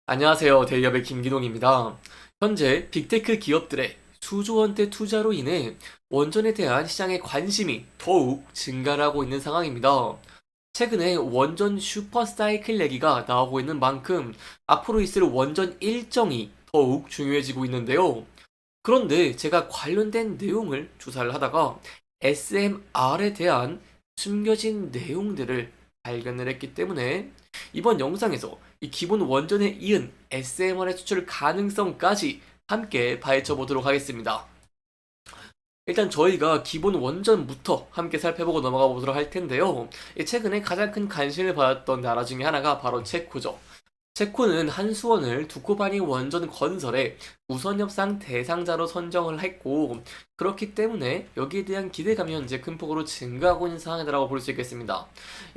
안녕하세요. 대기업의 김기동입니다. 현재 빅테크 기업들의 수조 원대 투자로 인해 원전에 대한 시장의 관심이 더욱 증가를 하고 있는 상황입니다. 최근에 원전 슈퍼사이클 얘기가 나오고 있는 만큼 앞으로 있을 원전 일정이 더욱 중요해지고 있는데요. 그런데 제가 관련된 내용을 조사를 하다가 SMR에 대한 숨겨진 내용들을 발견을 했기 때문에 이번 영상에서 이 기본 원전에 이은 SMR의 수출 가능성까지 함께 파헤쳐 보도록 하겠습니다. 일단 저희가 기본 원전부터 함께 살펴보고 넘어가 보도록 할 텐데요. 최근에 가장 큰 관심을 받았던 나라 중에 하나가 바로 체코죠. 체코는 한수원을 두코바니 원전 건설에 우선 협상 대상자로 선정을 했고, 그렇기 때문에 여기에 대한 기대감이 현재 큰 폭으로 증가하고 있는 상황이라고 볼 수 있겠습니다.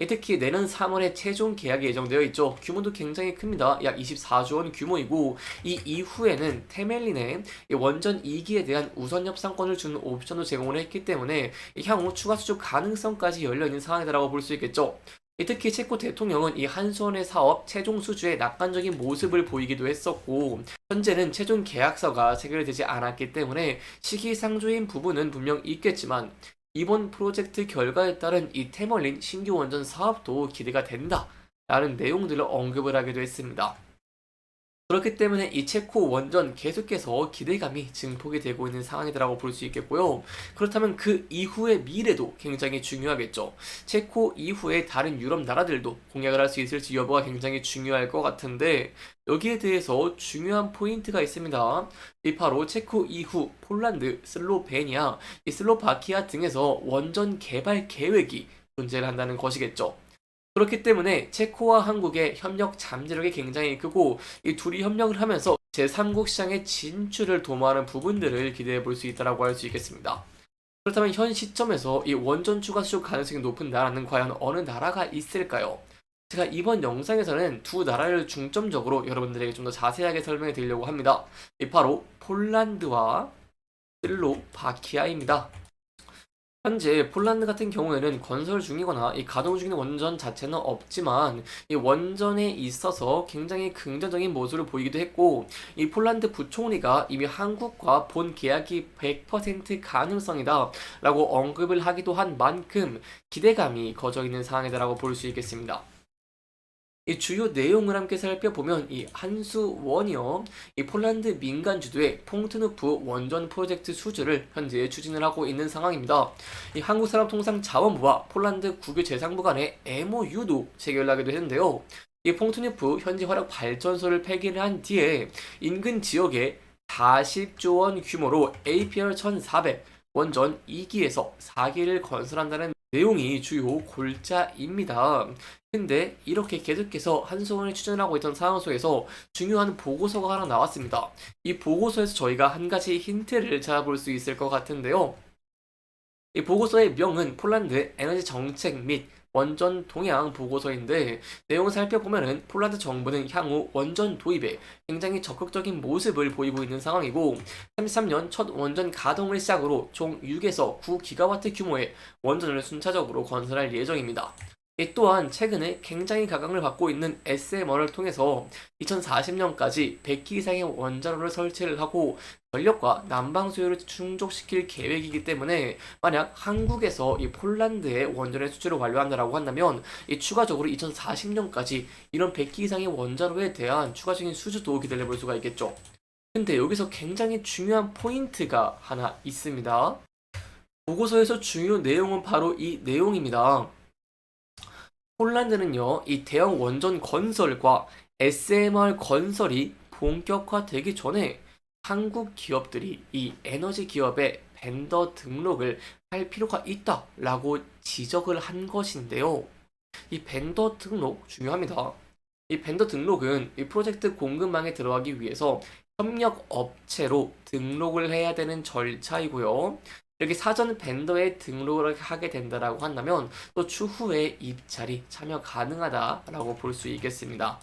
특히 내년 3월에 최종 계약이 예정되어 있죠. 규모도 굉장히 큽니다. 약 24조 원 규모이고, 이 이후에는 테멜린의 원전 2기에 대한 우선 협상권을 주는 옵션도 제공을 했기 때문에 향후 추가 수주 가능성까지 열려있는 상황이라고 볼 수 있겠죠. 특히 체코 대통령은 이 한수원의 사업 최종 수주에 낙관적인 모습을 보이기도 했었고, 현재는 최종 계약서가 체결되지 않았기 때문에 시기상조인 부분은 분명 있겠지만, 이번 프로젝트 결과에 따른 이 테멀린 신규 원전 사업도 기대가 된다 라는 내용들을 언급을 하기도 했습니다. 그렇기 때문에 이 체코 원전 계속해서 기대감이 증폭이 되고 있는 상황이라고 볼 수 있겠고요. 그렇다면 그 이후의 미래도 굉장히 중요하겠죠. 체코 이후에 다른 유럽 나라들도 공약을 할 수 있을지 여부가 굉장히 중요할 것 같은데, 여기에 대해서 중요한 포인트가 있습니다. 이 바로 체코 이후 폴란드, 슬로베니아, 이 슬로바키아 등에서 원전 개발 계획이 존재를 한다는 것이겠죠. 그렇기 때문에 체코와 한국의 협력 잠재력이 굉장히 크고, 이 둘이 협력을 하면서 제3국 시장의 진출을 도모하는 부분들을 기대해 볼 수 있다고 할 수 있겠습니다. 그렇다면 현 시점에서 이 원전 추가 수주 가능성이 높은 나라는 과연 어느 나라가 있을까요? 제가 이번 영상에서는 두 나라를 중점적으로 여러분들에게 좀 더 자세하게 설명해 드리려고 합니다. 이 바로 폴란드와 슬로바키아입니다. 현재 폴란드 같은 경우에는 건설 중이거나 이 가동 중인 원전 자체는 없지만, 이 원전에 있어서 굉장히 긍정적인 모습을 보이기도 했고, 이 폴란드 부총리가 이미 한국과 본 계약이 100% 가능성이다 라고 언급을 하기도 한 만큼 기대감이 거저 있는 상황이다라고 볼 수 있겠습니다. 이 주요 내용을 함께 살펴보면, 이 한수원이요, 이 폴란드 민간 주도의 퐁트누프 원전 프로젝트 수주를 현재 추진을 하고 있는 상황입니다. 이 한국산업통상자원부와 폴란드 국유 재상부 간의 MOU도 체결하기도 했는데요. 이 퐁트누프 현지 화력 발전소를 폐기를 한 뒤에 인근 지역에 40조 원 규모로 APR 1400 원전 2기에서 4기를 건설한다는 내용이 주요 골자입니다. 근데 이렇게 계속해서 한수원을 추진하고 있던 상황 속에서 중요한 보고서가 하나 나왔습니다. 이 보고서에서 저희가 한 가지 힌트를 찾아볼 수 있을 것 같은데요. 이 보고서의 명은 폴란드 에너지 정책 및 원전 동향 보고서인데, 내용을 살펴보면은 폴란드 정부는 향후 원전 도입에 굉장히 적극적인 모습을 보이고 있는 상황이고, 33년 첫 원전 가동을 시작으로 총 6에서 9기가와트 규모의 원전을 순차적으로 건설할 예정입니다. 또한 최근에 굉장히 각광을 받고 있는 SMR을 통해서 2040년까지 100기 이상의 원자로를 설치를 하고 전력과 난방 수요를 충족시킬 계획이기 때문에, 만약 한국에서 이 폴란드에 원전의 수출을 완료한다라고 한다면 이 추가적으로 2040년까지 이런 100기 이상의 원자로에 대한 추가적인 수주도 기대해 볼 수가 있겠죠. 근데 여기서 굉장히 중요한 포인트가 하나 있습니다. 보고서에서 중요 내용은 바로 이 내용입니다. 폴란드는요, 이 대형 원전 건설과 SMR 건설이 본격화되기 전에 한국 기업들이 이 에너지 기업의 벤더 등록을 할 필요가 있다라고 지적을 한 것인데요. 이 벤더 등록 중요합니다. 이 벤더 등록은 이 프로젝트 공급망에 들어가기 위해서 협력 업체로 등록을 해야 되는 절차이고요. 이렇게 사전 벤더에 등록을 하게 된다라고 한다면 또 추후에 입찰이 참여 가능하다라고 볼 수 있겠습니다.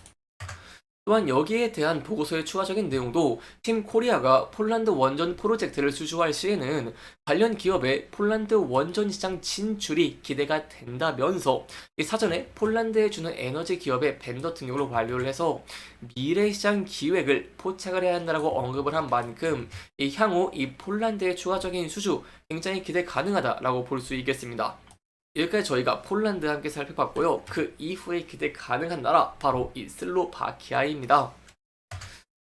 또한 여기에 대한 보고서의 추가적인 내용도 팀 코리아가 폴란드 원전 프로젝트를 수주할 시에는 관련 기업의 폴란드 원전 시장 진출이 기대가 된다면서 이 사전에 폴란드에 주는 에너지 기업의 벤더 등록을 완료를 해서 미래 시장 기획을 포착을 해야 한다라고 언급을 한 만큼 이 향후 이 폴란드의 추가적인 수주 굉장히 기대 가능하다라고 볼 수 있겠습니다. 여기까지 저희가 폴란드 함께 살펴봤고요. 그 이후에 기대 가능한 나라 바로 이 슬로바키아입니다.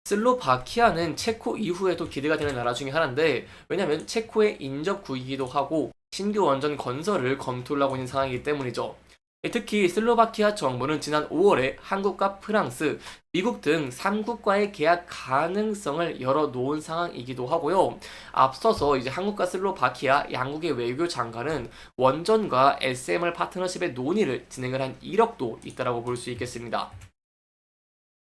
슬로바키아는 체코 이후에도 기대가 되는 나라 중에 하나인데, 왜냐면 체코의 인접국이기도 하고 신규 원전 건설을 검토를 하고 있는 상황이기 때문이죠. 특히 슬로바키아 정부는 지난 5월에 한국과 프랑스, 미국 등 3국과의 계약 가능성을 열어놓은 상황이기도 하고요. 앞서서 이제 한국과 슬로바키아 양국의 외교 장관은 원전과 SMR 파트너십의 논의를 진행을 한 이력도 있다라고 볼 수 있겠습니다.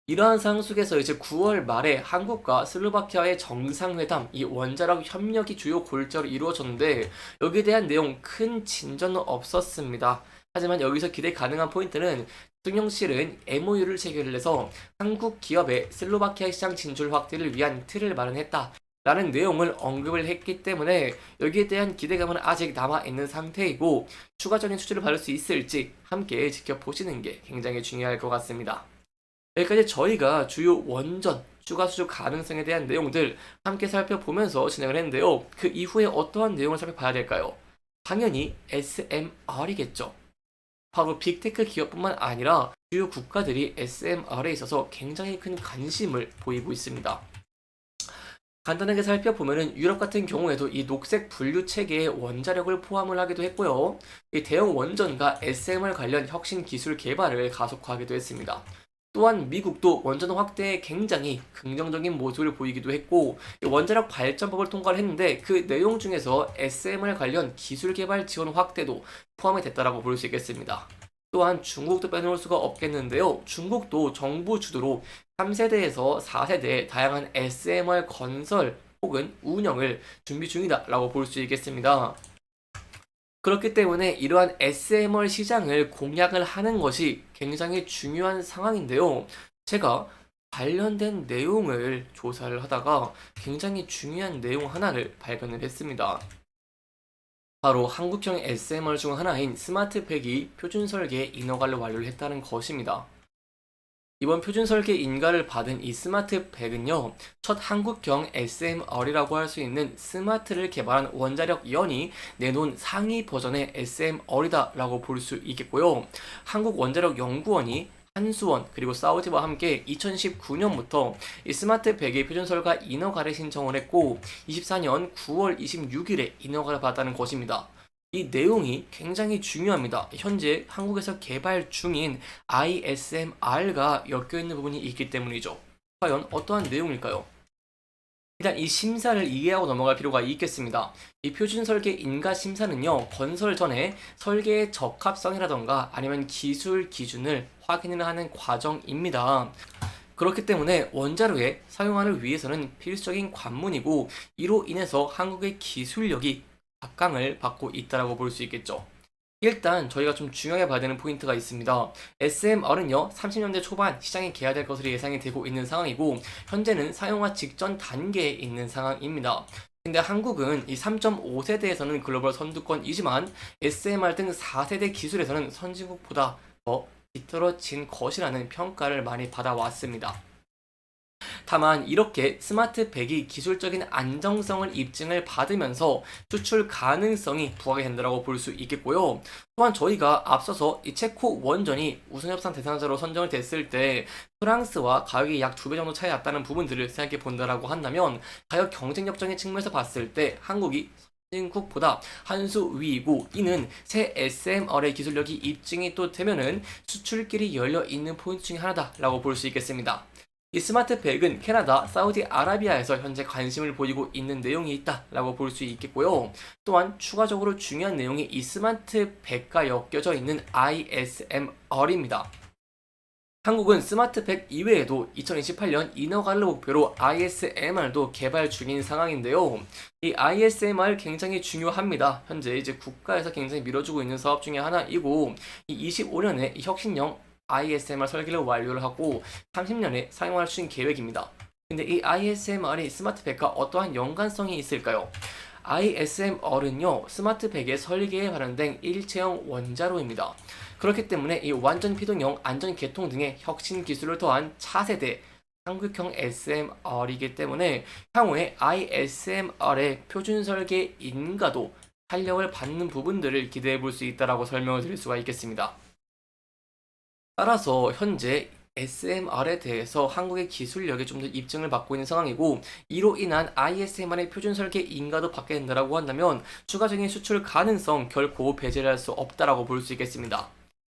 이러한 상황 속에서 이제 9월 말에 한국과 슬로바키아의 정상회담, 이 원자력 협력이 주요 골자로 이루어졌는데 여기에 대한 내용 큰 진전은 없었습니다. 하지만 여기서 기대 가능한 포인트는 대통령실은 MOU를 체결을 해서 한국 기업의 슬로바키아 시장 진출 확대를 위한 틀을 마련했다. 라는 내용을 언급을 했기 때문에 여기에 대한 기대감은 아직 남아있는 상태이고 추가적인 수주를 받을 수 있을지 함께 지켜보시는 게 굉장히 중요할 것 같습니다. 여기까지 저희가 주요 원전 추가 수주 가능성에 대한 내용들 함께 살펴보면서 진행을 했는데요. 그 이후에 어떠한 내용을 살펴봐야 될까요? 당연히 SMR이겠죠. 바로 빅테크 기업뿐만 아니라 주요 국가들이 SMR에 있어서 굉장히 큰 관심을 보이고 있습니다. 간단하게 살펴보면은 유럽 같은 경우에도 이 녹색 분류 체계에 원자력을 포함을 하기도 했고요. 이 대형 원전과 SMR 관련 혁신 기술 개발을 가속화하기도 했습니다. 또한 미국도 원전 확대에 굉장히 긍정적인 모습을 보이기도 했고 원자력 발전법을 통과를 했는데 그 내용 중에서 SMR 관련 기술 개발 지원 확대도 포함이 됐다라고 볼 수 있겠습니다. 또한 중국도 빼놓을 수가 없겠는데요. 중국도 정부 주도로 3세대에서 4세대의 다양한 SMR 건설 혹은 운영을 준비 중이다라고 볼 수 있겠습니다. 그렇기 때문에 이러한 SMR 시장을 공략을 하는 것이 굉장히 중요한 상황인데요. 제가 관련된 내용을 조사를 하다가 굉장히 중요한 내용 하나를 발견을 했습니다. 바로 한국형 SMR 중 하나인 스마트팩이 표준 설계 인허가를 완료를 했다는 것입니다. 이번 표준 설계 인가를 받은 이 스마트백은요, 첫 한국형 SMR이라고 할 수 있는 스마트를 개발한 원자력연이 내놓은 상위 버전의 SMR이다 라고 볼 수 있겠고요. 한국원자력연구원이 한수원 그리고 사우디와 함께 2019년부터 이 스마트백의 표준 설계 인허가를 신청을 했고 24년 9월 26일에 인허가를 받았다는 것입니다. 이 내용이 굉장히 중요합니다. 현재 한국에서 개발 중인 ISMR과 엮여있는 부분이 있기 때문이죠. 과연 어떠한 내용일까요? 일단 이 심사를 이해하고 넘어갈 필요가 있겠습니다. 이 표준 설계 인가 심사는요, 건설 전에 설계의 적합성이라던가 아니면 기술 기준을 확인을 하는 과정입니다. 그렇기 때문에 원자로에 사용하기 위해서는 필수적인 관문이고 이로 인해서 한국의 기술력이 각광을 받고 있다라고 볼 수 있겠죠. 일단 저희가 좀 중요하게 봐야 되는 포인트가 있습니다. SMR은요 30년대 초반 시장에 개화될 것으로 예상이 되고 있는 상황이고 현재는 사용화 직전 단계에 있는 상황입니다. 근데 한국은 이 3.5세대에서는 글로벌 선두권이지만 SMR 등 4세대 기술에서는 선진국보다 더 뒤떨어진 것이라는 평가를 많이 받아왔습니다. 다만 이렇게 스마트백이 기술적인 안정성을 입증을 받으면서 수출 가능성이 부각이 된다고 볼 수 있겠고요. 또한 저희가 앞서서 이 체코 원전이 우수협상 대상자로 선정을 됐을 때 프랑스와 가격이 약 2배 정도 차이 났다는 부분들을 생각해 본다라고 한다면 가격 경쟁력적인 측면에서 봤을 때 한국이 선진국보다 한 수 위이고 이는 새 SMR의 기술력이 입증이 또 되면은 수출길이 열려 있는 포인트 중에 하나다라고 볼 수 있겠습니다. 이 스마트백은 캐나다, 사우디아라비아에서 현재 관심을 보이고 있는 내용이 있다라고 볼 수 있겠고요. 또한 추가적으로 중요한 내용이 이 스마트백과 엮여져 있는 ISMR입니다. 한국은 스마트백 이외에도 2028년 인허가를 목표로 ISMR도 개발 중인 상황인데요. 이 ISMR 굉장히 중요합니다. 현재 이제 국가에서 굉장히 밀어주고 있는 사업 중에 하나이고 이 25년에 이 혁신형 ISMR 설계를 완료를 하고 30년에 사용할 수 있는 계획입니다. 근데 이 ISMR이 스마트백과 어떠한 연관성이 있을까요? ISMR은요, 스마트백의 설계에 발현된 일체형 원자로입니다. 그렇기 때문에 이 완전 피동형, 안전 개통 등의 혁신 기술을 더한 차세대 한국형 SMR이기 때문에 향후에 ISMR의 표준 설계 인가도 탄력을 받는 부분들을 기대해 볼 수 있다라고 설명을 드릴 수가 있겠습니다. 따라서 현재 SMR에 대해서 한국의 기술력이 좀 더 입증을 받고 있는 상황이고, 이로 인한 ISMR의 표준 설계 인가도 받게 된다라고 한다면 추가적인 수출 가능성 결코 배제를 할 수 없다라고 볼 수 있겠습니다.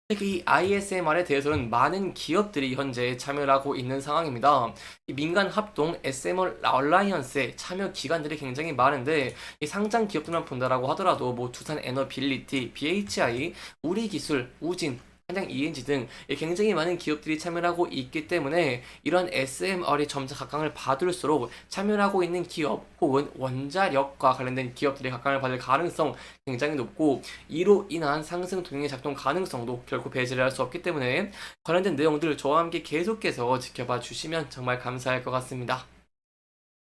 특히 이 ISMR에 대해서는 많은 기업들이 현재 참여를 하고 있는 상황입니다. 이 민간 합동 SMR 얼라이언스의 참여 기관들이 굉장히 많은데, 이 상장 기업들만 본다라고 하더라도 뭐 두산 에너빌리티, BHI, 우리기술, 우진, 한양 ENG 등 굉장히 많은 기업들이 참여를 하고 있기 때문에 이러한 SMR이 점차 각광을 받을수록 참여를 하고 있는 기업 혹은 원자력과 관련된 기업들이 각광을 받을 가능성 굉장히 높고, 이로 인한 상승 동력의 작동 가능성도 결코 배제를 할 수 없기 때문에 관련된 내용들 저와 함께 계속해서 지켜봐 주시면 정말 감사할 것 같습니다.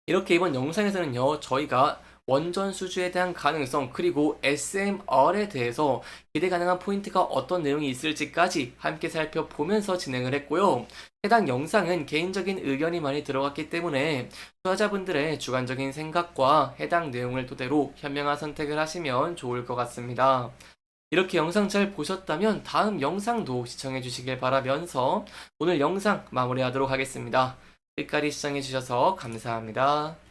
이렇게 이번 영상에서는요, 저희가 원전 수주에 대한 가능성 그리고 SMR에 대해서 기대 가능한 포인트가 어떤 내용이 있을지까지 함께 살펴보면서 진행을 했고요. 해당 영상은 개인적인 의견이 많이 들어갔기 때문에 투자자분들의 주관적인 생각과 해당 내용을 토대로 현명한 선택을 하시면 좋을 것 같습니다. 이렇게 영상 잘 보셨다면 다음 영상도 시청해 주시길 바라면서 오늘 영상 마무리하도록 하겠습니다. 끝까지 시청해 주셔서 감사합니다.